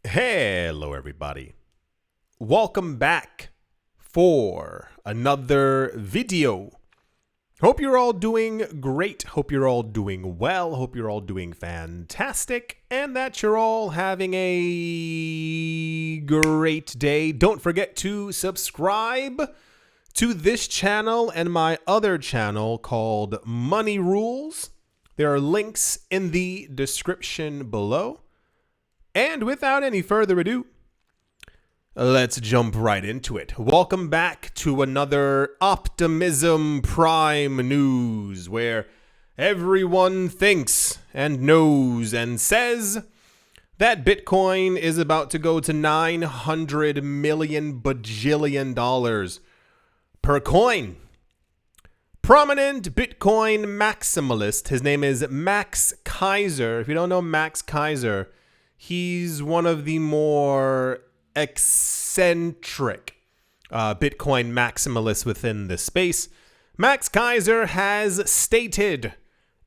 Hello, everybody. Welcome back for another video. Hope you're all doing great. Hope you're all doing well. Hope you're all doing fantastic and that you're all having a great day. Don't forget to subscribe to this channel and my other channel called Money Rules. There are links in the description below. And without any further ado, let's jump right into it. Welcome back to another Optimism Prime News, where everyone thinks and knows and says that Bitcoin is about to go to $900 million bajillion per coin. Prominent Bitcoin maximalist, his name is Max Keiser. If you don't know Max Keiser, he's one of the more eccentric Bitcoin maximalists within the space. Max Keiser has stated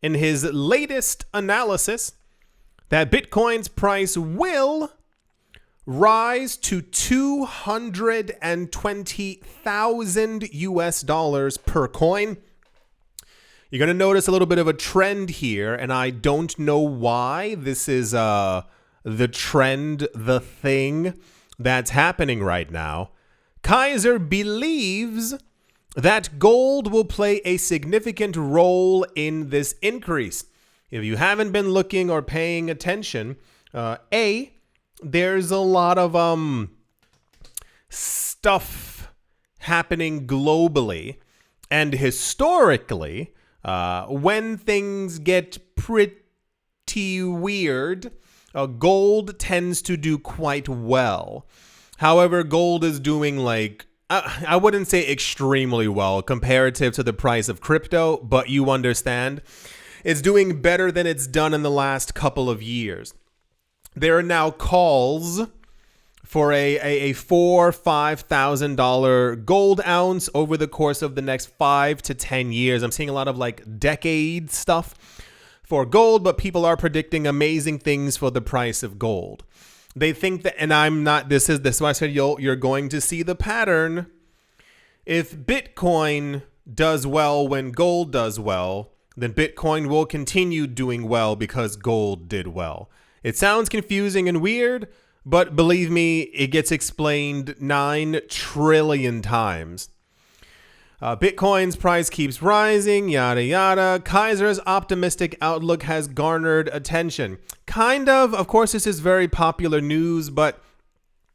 in his latest analysis that Bitcoin's price will rise to $220,000 per coin. You're going to notice a little bit of a trend here, and I don't know why this is the trend, the thing that's happening right now. Keiser believes that gold will play a significant role in this increase. If you haven't been looking or paying attention, there's a lot of stuff happening globally and historically. When things get pretty weird, gold tends to do quite well. However, gold is doing I wouldn't say extremely well comparative to the price of crypto, but you understand. It's doing better than it's done in the last couple of years. There are now calls for a $4,000-$5,000 gold ounce over the course of the next 5 to 10 years. I'm seeing a lot of decade stuff for gold, but people are predicting amazing things for the price of gold. They think that, and I'm not, this is why I said you're going to see the pattern. If Bitcoin does well when gold does well, then Bitcoin will continue doing well because gold did well. It sounds confusing and weird, but believe me, it gets explained 9 trillion times. Bitcoin's price keeps rising, yada yada. Keiser's optimistic outlook has garnered attention. Of course, this is very popular news, but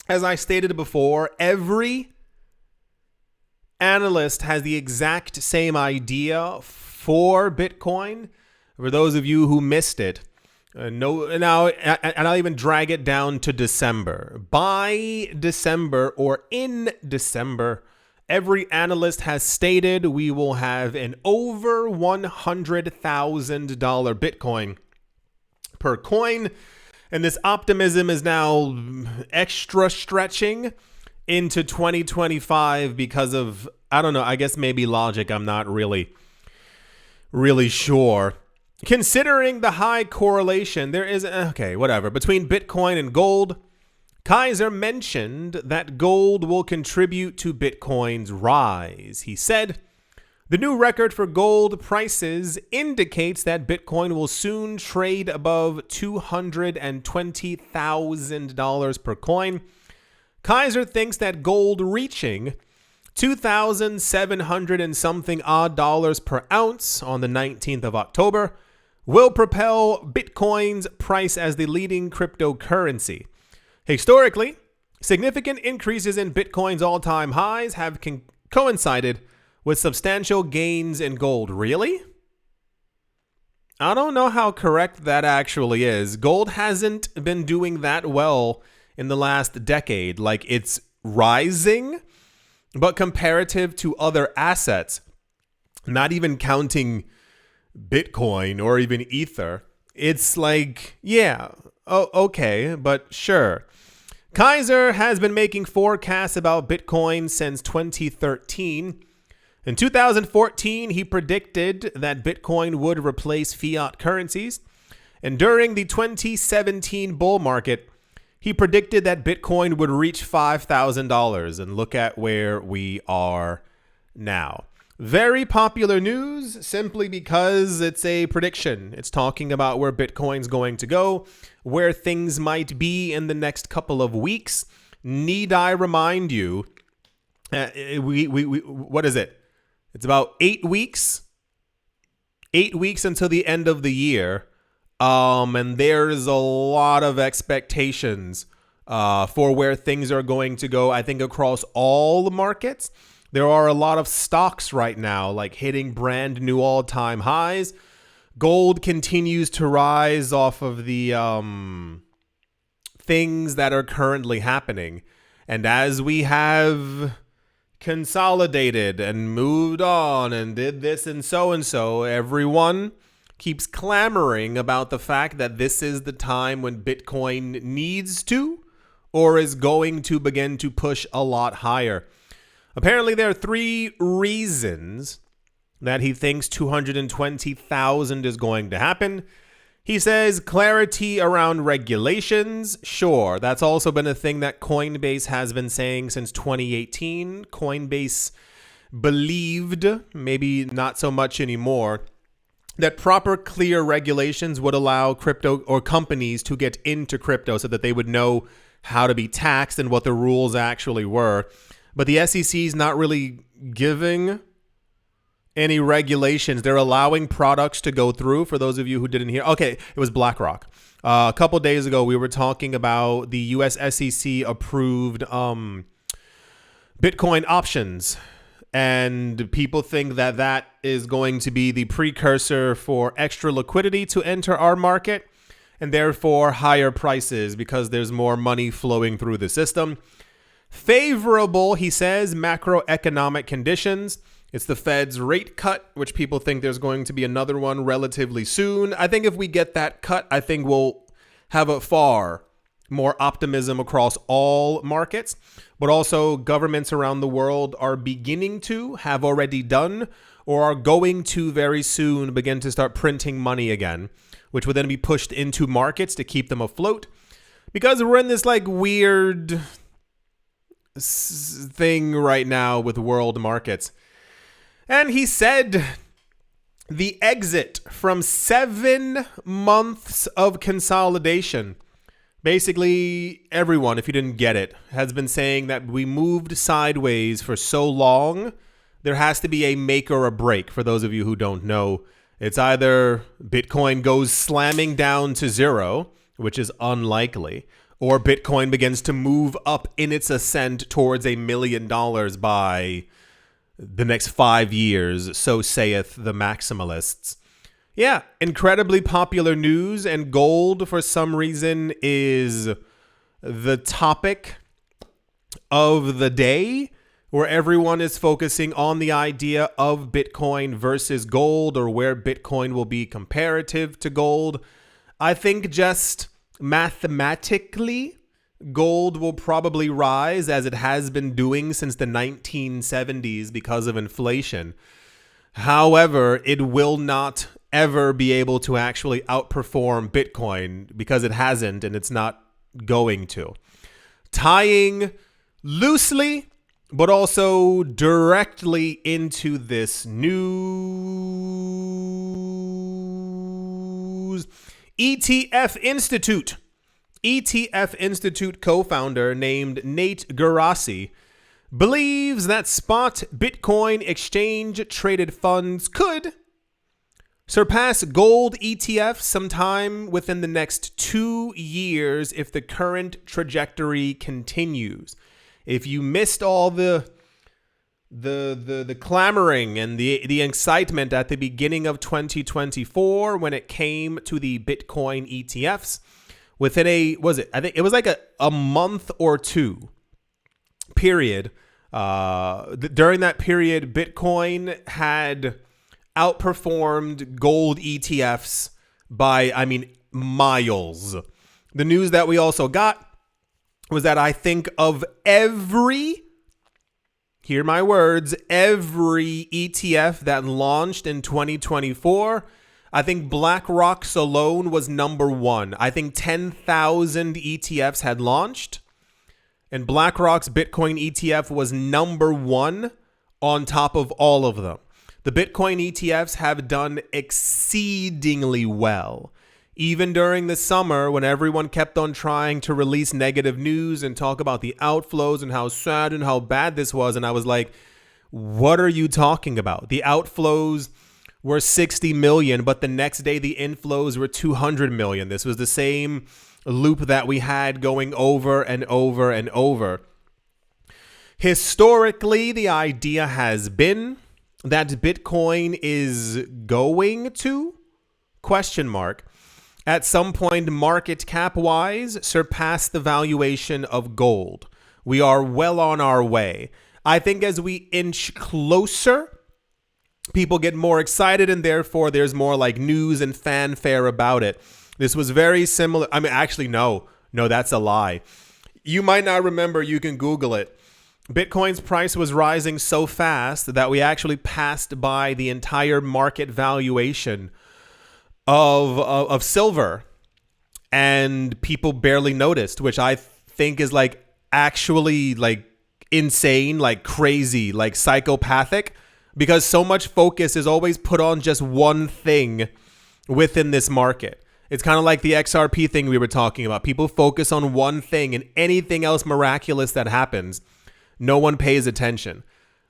as I stated before, every analyst has the exact same idea for Bitcoin. For those of you who missed it, and I'll even drag it down to December. By December or in December, every analyst has stated we will have an over $100,000 Bitcoin per coin. And this optimism is now extra stretching into 2025 because of, I don't know, I guess maybe logic. I'm not really sure. Considering the high correlation between Bitcoin and gold, Keiser mentioned that gold will contribute to Bitcoin's rise. He said, "The new record for gold prices indicates that Bitcoin will soon trade above $220,000 per coin." Keiser thinks that gold reaching $2,700 and something odd dollars per ounce on the 19th of October will propel Bitcoin's price as the leading cryptocurrency. Historically, significant increases in Bitcoin's all-time highs have coincided with substantial gains in gold. Really? I don't know how correct that actually is. Gold hasn't been doing that well in the last decade. It's rising, but comparative to other assets, not even counting Bitcoin or even Ether, it's okay, but sure. Keiser has been making forecasts about Bitcoin since 2013. In 2014, he predicted that Bitcoin would replace fiat currencies. And during the 2017 bull market, he predicted that Bitcoin would reach $5,000, and look at where we are now. Very popular news simply because it's a prediction. It's talking about where Bitcoin's going to go, where things might be in the next couple of weeks. Need I remind you, what is it? It's about 8 weeks. 8 weeks until the end of the year. And there's a lot of expectations for where things are going to go. I think across all the markets, there are a lot of stocks right now, like hitting brand new all-time highs. Gold continues to rise off of the things that are currently happening. And as we have consolidated and moved on and did this and so, everyone keeps clamoring about the fact that this is the time when Bitcoin needs to or is going to begin to push a lot higher. Apparently, there are 3 reasons that he thinks 220,000 is going to happen. He says clarity around regulations. Sure, that's also been a thing that Coinbase has been saying since 2018. Coinbase believed, maybe not so much anymore, that proper, clear regulations would allow crypto or companies to get into crypto so that they would know how to be taxed and what the rules actually were. But the SEC is not really giving any regulations. They're allowing products to go through. For those of you who didn't hear, okay, it was BlackRock. A couple days ago, we were talking about the US SEC approved Bitcoin options. And people think that that is going to be the precursor for extra liquidity to enter our market and therefore higher prices because there's more money flowing through the system. Favorable, he says, macroeconomic conditions. It's the Fed's rate cut, which people think there's going to be another one relatively soon. I think if we get that cut, I think we'll have a far more optimism across all markets. But also governments around the world are beginning to, have already done, or are going to very soon begin to start printing money again, which would then be pushed into markets to keep them afloat. Because we're in this like weird thing right now with world markets. And he said the exit from 7 months of consolidation. Basically, everyone, if you didn't get it, has been saying that we moved sideways for so long, there has to be a make or a break. For those of you who don't know, it's either Bitcoin goes slamming down to 0, which is unlikely, or Bitcoin begins to move up in its ascent towards $1 million by the next 5 years, so saith the maximalists. Yeah, incredibly popular news, and gold, for some reason, is the topic of the day, where everyone is focusing on the idea of Bitcoin versus gold, or where Bitcoin will be comparative to gold. I think just mathematically, gold will probably rise as it has been doing since the 1970s because of inflation. However, it will not ever be able to actually outperform Bitcoin because it hasn't and it's not going to. Tying loosely, but also directly into this news, ETF Institute co-founder named Nate Gerasi believes that spot Bitcoin exchange-traded funds could surpass gold ETFs sometime within the next 2 years if the current trajectory continues. If you missed all the clamoring and the excitement at the beginning of 2024 when it came to the Bitcoin ETFs, within I think it was like a month or two period. During that period, Bitcoin had outperformed gold ETFs by, miles. The news that we also got was that I think of hear my words, every ETF that launched in 2024, I think BlackRock's alone was number one. I think 10,000 ETFs had launched, and BlackRock's Bitcoin ETF was number one on top of all of them. The Bitcoin ETFs have done exceedingly well. Even during the summer, when everyone kept on trying to release negative news and talk about the outflows and how sad and how bad this was, and I was like, what are you talking about? The outflows were 60 million, but the next day the inflows were 200 million. This was the same loop that we had going over and over and over. Historically, the idea has been that Bitcoin is going to, at some point market cap wise, surpass the valuation of gold. We are well on our way. I think as we inch closer, people get more excited, and therefore there's more like news and fanfare about it. This was very similar. I mean, actually, no, that's a lie. You might not remember. You can Google it. Bitcoin's price was rising so fast that we actually passed by the entire market valuation of silver, and people barely noticed, which I think is like actually like insane, like crazy, like psychopathic, because so much focus is always put on just one thing within this market. It's kind of like the XRP thing we were talking about. People focus on one thing, and anything else miraculous that happens, no one pays attention.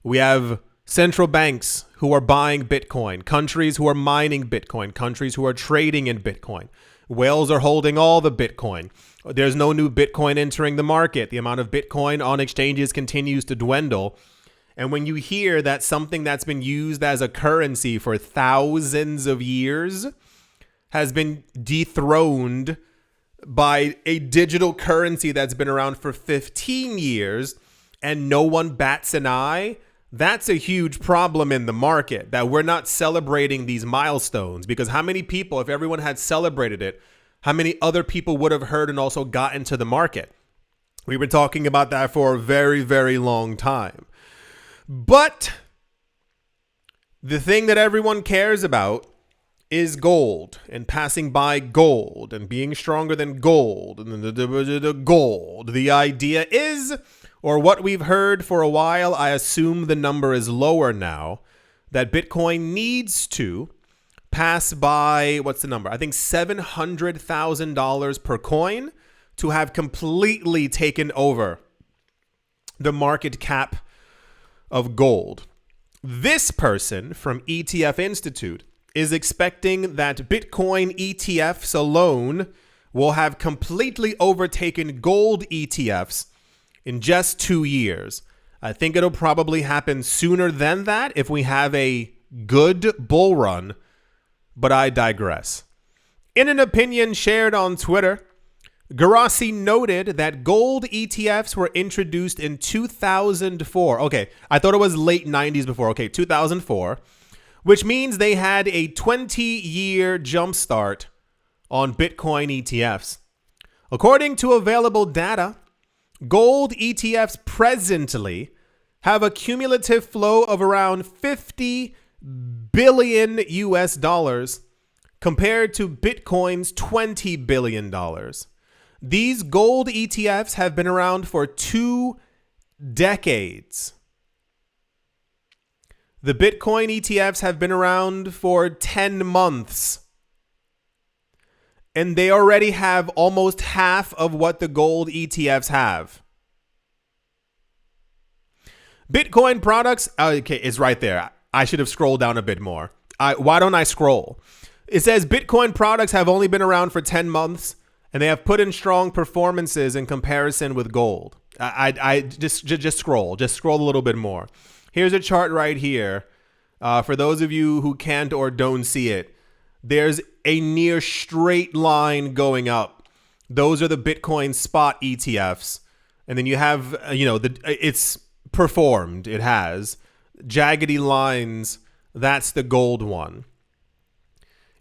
We have central banks who are buying Bitcoin, countries who are mining Bitcoin, countries who are trading in Bitcoin. Whales are holding all the Bitcoin. There's no new Bitcoin entering the market. The amount of Bitcoin on exchanges continues to dwindle. And when you hear that something that's been used as a currency for thousands of years has been dethroned by a digital currency that's been around for 15 years and no one bats an eye, that's a huge problem in the market, that we're not celebrating these milestones. Because how many people, if everyone had celebrated it, how many other people would have heard and also got into the market? We've been talking about that for a very, very long time. But the thing that everyone cares about is gold, and passing by gold, and being stronger than gold, and the gold. The idea is, or what we've heard for a while, I assume the number is lower now, that Bitcoin needs to pass by, what's the number? I think $700,000 per coin to have completely taken over the market cap of gold. This person from ETF Institute is expecting that Bitcoin ETFs alone will have completely overtaken gold ETFs in just 2 years. I think it'll probably happen sooner than that if we have a good bull run, but I digress. In an opinion shared on Twitter, Garasi noted that gold ETFs were introduced in 2004. Okay, I thought it was late 90s before. Okay, 2004, which means they had a 20-year jumpstart on Bitcoin ETFs. According to available data, gold ETFs presently have a cumulative flow of around 50 billion US dollars compared to Bitcoin's $20 billion. These gold ETFs have been around for 2 decades. The Bitcoin ETFs have been around for 10 months. And they already have almost half of what the gold ETFs have. Bitcoin products, okay, it's right there. I should have scrolled down a bit more. Why don't I scroll? It says Bitcoin products have only been around for 10 months, and they have put in strong performances in comparison with gold. I just scroll a little bit more. Here's a chart right here. For those of you who can't or don't see it, there's a near straight line going up. Those are the Bitcoin spot ETFs. And then you have, it's performed. It has jaggedy lines. That's the gold one.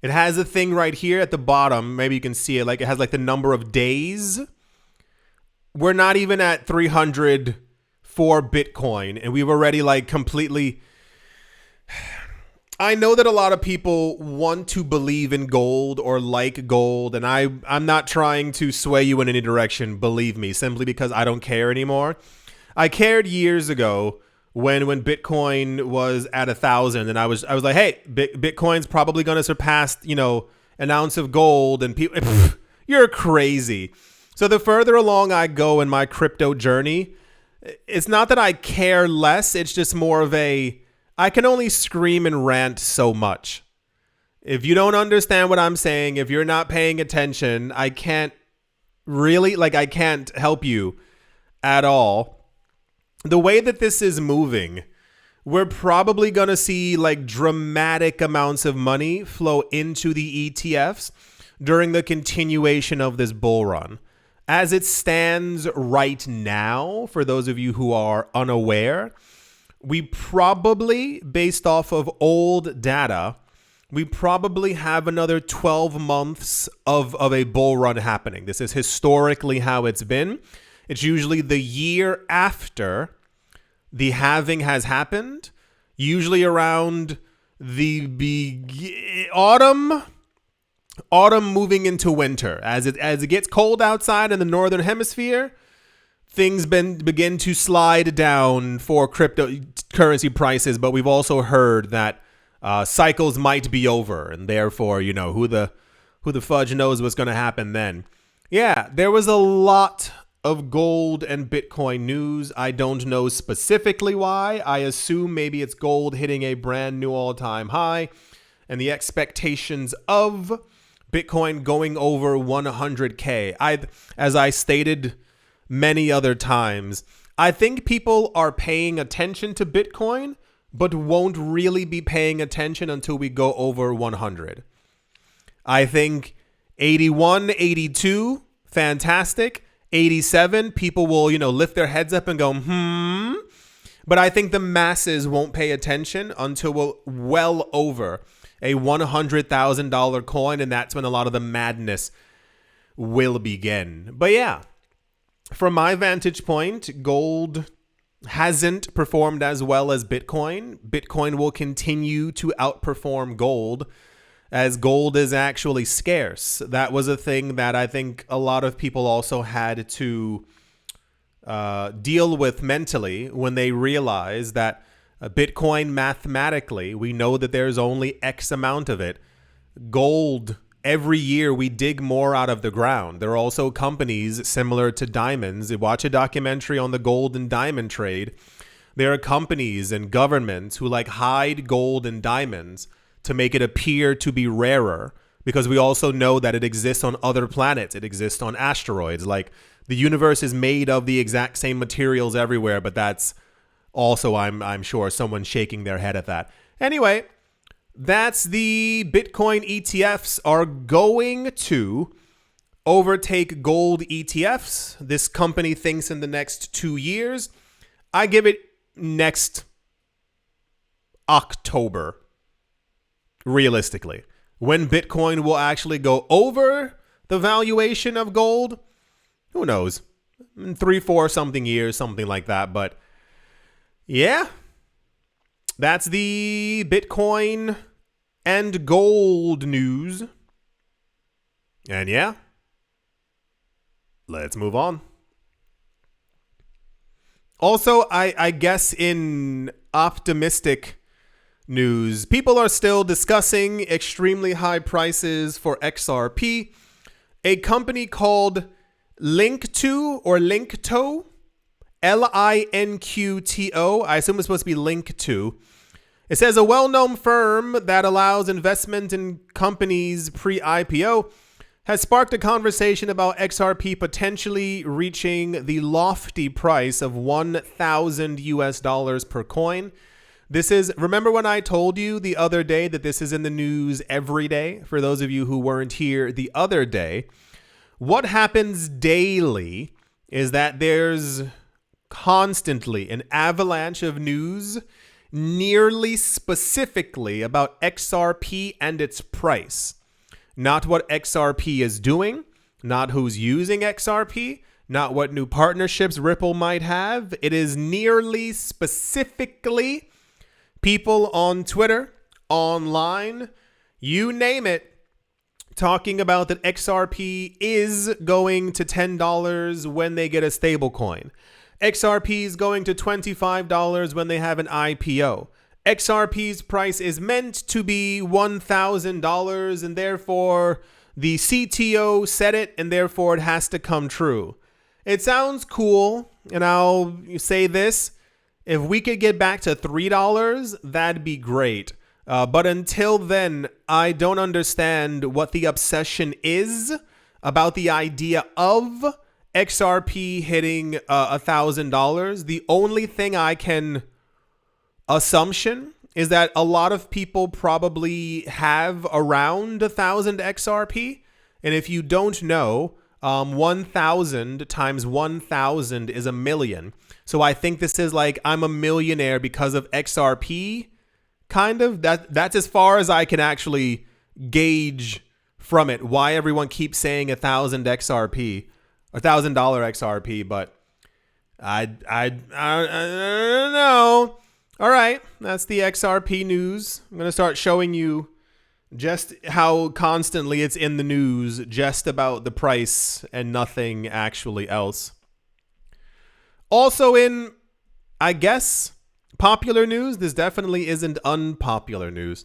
It has a thing right here at the bottom. Maybe you can see it. Like it has like the number of days. We're not even at 300 for Bitcoin. And we've already like completely... I know that a lot of people want to believe in gold or like gold, and I'm not trying to sway you in any direction, believe me, simply because I don't care anymore. I cared years ago when Bitcoin was at 1,000, and I was like, hey, Bitcoin's probably going to surpass, an ounce of gold, and people, you're crazy. So the further along I go in my crypto journey, it's not that I care less, it's just more of I can only scream and rant so much. If you don't understand what I'm saying, if you're not paying attention, I can't help you at all. The way that this is moving, we're probably going to see like dramatic amounts of money flow into the ETFs during the continuation of this bull run. As it stands right now, for those of you who are unaware, we probably, based off of old data, we probably have another 12 months of a bull run happening. This is historically how it's been. It's usually the year after the halving has happened, usually around the autumn moving into winter. As it gets cold outside in the northern hemisphere, things begin to slide down for cryptocurrency prices, but we've also heard that cycles might be over, and therefore, who the fudge knows what's going to happen then. Yeah, there was a lot of gold and Bitcoin news. I don't know specifically why. I assume maybe it's gold hitting a brand new all-time high, and the expectations of Bitcoin going over 100K. As I stated many other times, I think people are paying attention to Bitcoin, but won't really be paying attention until we go over 100. I think 81, 82, fantastic. 87, people will, lift their heads up and go, But I think the masses won't pay attention until we're well over a $100,000 coin, and that's when a lot of the madness will begin. But yeah, from my vantage point, gold hasn't performed as well as Bitcoin. Bitcoin will continue to outperform gold, as gold is actually scarce. That was a thing that I think a lot of people also had to deal with mentally when they realized that Bitcoin, mathematically, we know that there's only X amount of it. Gold, every year we dig more out of the ground. There are also companies similar to diamonds. Watch a documentary on the gold and diamond trade. There are companies and governments who hide gold and diamonds to make it appear to be rarer, because we also know that it exists on other planets. It exists on asteroids. The universe is made of the exact same materials everywhere, but that's also, I'm sure, someone shaking their head at that. Anyway, that's the Bitcoin ETFs are going to overtake gold ETFs. This company thinks in the next 2 years. I give it next October, realistically. When Bitcoin will actually go over the valuation of gold, who knows? In 3-4 something years, something like that. But yeah, that's the Bitcoin and gold news. And yeah, let's move on. Also, I guess in optimistic news, people are still discussing extremely high prices for XRP. A company called Linkto or Linkto, Linqto, I assume it's supposed to be Linkto. It says a well-known firm that allows investment in companies pre-IPO has sparked a conversation about XRP potentially reaching the lofty price of $1,000 per coin. This is, remember when I told you the other day that this is in the news every day? For those of you who weren't here the other day, what happens daily is that there's constantly an avalanche of news nearly specifically about XRP and its price. Not what XRP is doing, not who's using XRP, not what new partnerships Ripple might have. It is nearly specifically people on Twitter, online, you name it, talking about that XRP is going to $10 when they get a stable coin. XRP is going to $25 when they have an IPO. XRP's price is meant to be $1,000, and therefore the CTO said it, and therefore it has to come true. It sounds cool, and I'll say this. If we could get back to $3, that'd be great. But until then, I don't understand what the obsession is about the idea of XRP hitting $1,000. The only thing I can assumption is that a lot of people probably have around 1,000 XRP. And if you don't know, 1,000 times 1,000 is 1 million. So I think this is like I'm a millionaire because of XRP. Kind of. That's as far as I can actually gauge from it. Why everyone keeps saying 1,000 XRP, $1,000 XRP, but I don't know. All right, that's the XRP news. I'm going to start showing you just how constantly it's in the news, just about the price and nothing actually else. Also in, I guess, popular news, this definitely isn't unpopular news.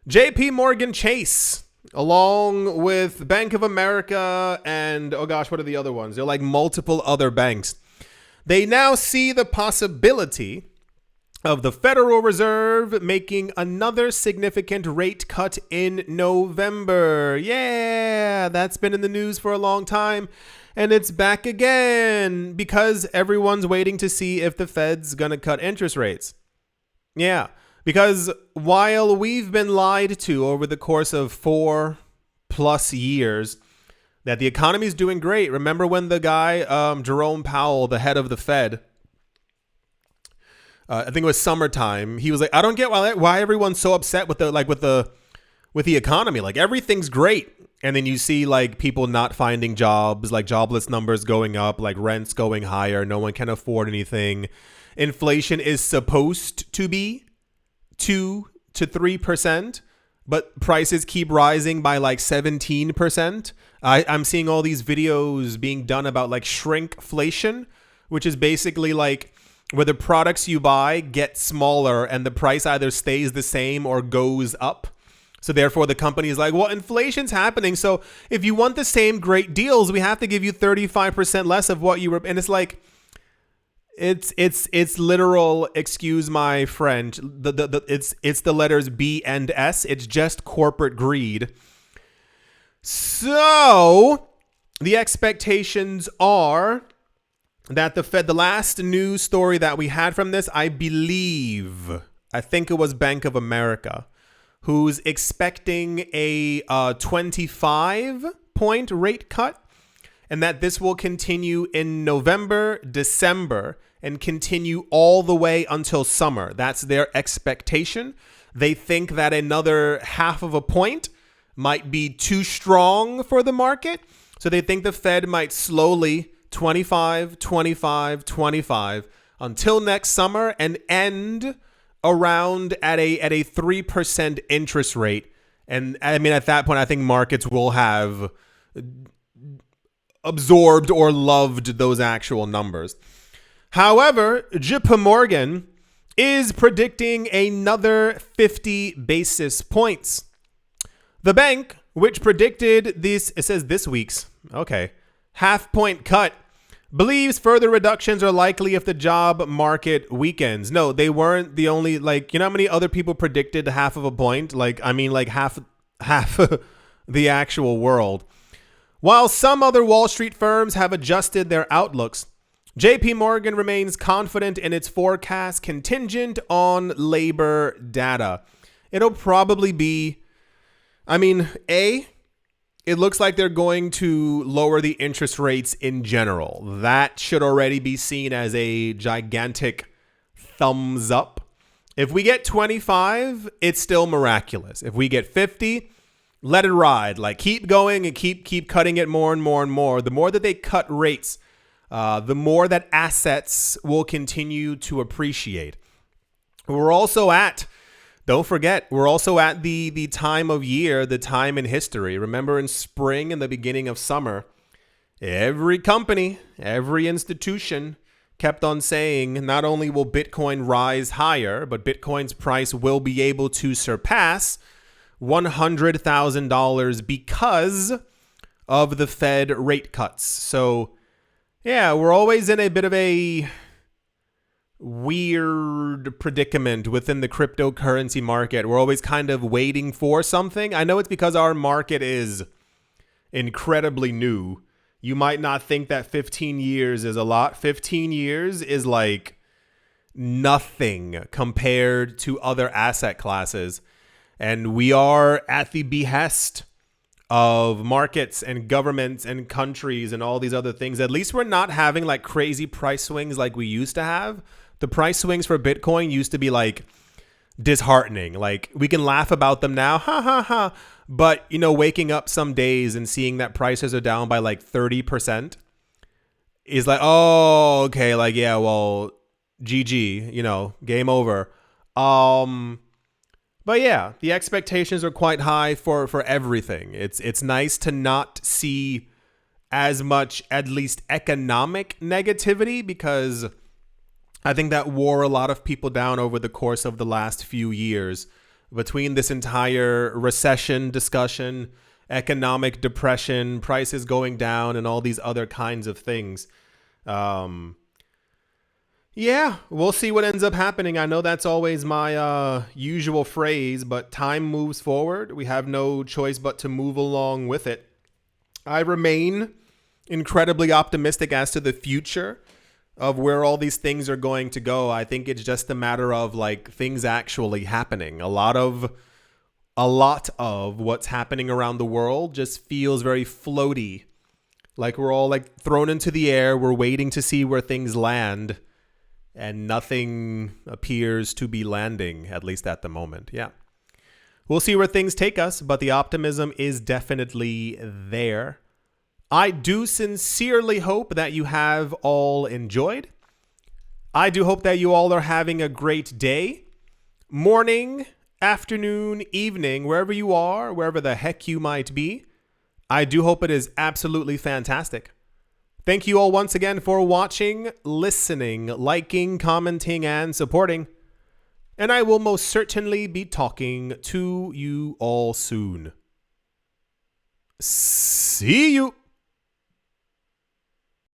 JP Morgan Chase, along with Bank of America and, oh gosh, what are the other ones? They're like multiple other banks. They now see the possibility of the Federal Reserve making another significant rate cut in November. Yeah, that's been in the news for a long time. And it's back again because everyone's waiting to see if the Fed's going to cut interest rates. Yeah, because while we've been lied to over the course of 4+ years that the economy is doing great. Remember when the guy, Jerome Powell, the head of the Fed, I think it was summertime, he was like, I don't get why everyone's so upset with the economy. Like everything's great. And then you see like people not finding jobs, like jobless numbers going up, like rents going higher. No one can afford anything. Inflation is supposed to be 2 to 3%, but prices keep rising by like 17%. I'm seeing all these videos being done about like shrinkflation, which is basically like where the products you buy get smaller and the price either stays the same or goes up. So therefore the company is like, well, inflation's happening. So if you want the same great deals, we have to give you 35% less of what you were. And it's like, it's literal, excuse my French. It's the letters B and S. It's just corporate greed. So the expectations are that the Fed, the last news story that we had from this, I think it was Bank of America, who's expecting a 25-point rate cut, and that this will continue in November, December, and continue all the way until summer. That's their expectation. They think that another 0.5 point might be too strong for the market. So they think the Fed might slowly 25, 25, 25 until next summer and end around at a 3% interest rate. And I mean, at that point, I think markets will have absorbed or loved those actual numbers. However, JP Morgan is predicting another 50 basis points. The bank, which predicted this, it says this week's, okay, 0.5 point cut, believes further reductions are likely if the job market weakens. No, they weren't the only, like, you know how many other people predicted 0.5 point? Like, I mean, like half the actual world. While some other Wall Street firms have adjusted their outlooks, JP Morgan remains confident in its forecast contingent on labor data. It'll probably be, I mean, it looks like they're going to lower the interest rates in general. That should already be seen as a gigantic thumbs up. If we get 25, it's still miraculous. If we get 50, let it ride. Like, keep going and keep cutting it more and more and more. The more that they cut rates, the more that assets will continue to appreciate. We're also at don't forget, we're also at the time of year, the time in history. Remember in spring and the beginning of summer, every company, every institution kept on saying not only will Bitcoin rise higher, but Bitcoin's price will be able to surpass $100,000 because of the Fed rate cuts. So, yeah, we're always in a bit of a weird predicament within the cryptocurrency market. We're always kind of waiting for something. I know it's because our market is incredibly new. You might not think that 15 years is a lot. 15 years is like nothing compared to other asset classes. And we are at the behest of markets and governments and countries and all these other things. At least we're not having like crazy price swings like we used to have. The price swings for Bitcoin used to be like disheartening. Like we can laugh about them now, ha ha ha. But, you know, waking up some days and seeing that prices are down by like 30% is like, oh, okay. Like, yeah, well, GG, you know, game over. But yeah, the expectations are quite high for everything. It's nice to not see as much, at least economic negativity, because I think that wore a lot of people down over the course of the last few years. Between this entire recession discussion, economic depression, prices going down, and all these other kinds of things. Yeah, we'll see what ends up happening. I know that's always my usual phrase, but time moves forward. We have no choice but to move along with it. I remain incredibly optimistic as to the future of where all these things are going to go. I think it's just a matter of like things actually happening. A lot of what's happening around the world just feels very floaty. Like we're all like thrown into the air. We're waiting to see where things land, and nothing appears to be landing, at least at the moment. Yeah. We'll see where things take us, but the optimism is definitely there. I do sincerely hope that you have all enjoyed. I do hope that you all are having a great day, morning, afternoon, evening, wherever you are, wherever the heck you might be. I do hope it is absolutely fantastic. Thank you all once again for watching, listening, liking, commenting, and supporting. And I will most certainly be talking to you all soon. See you.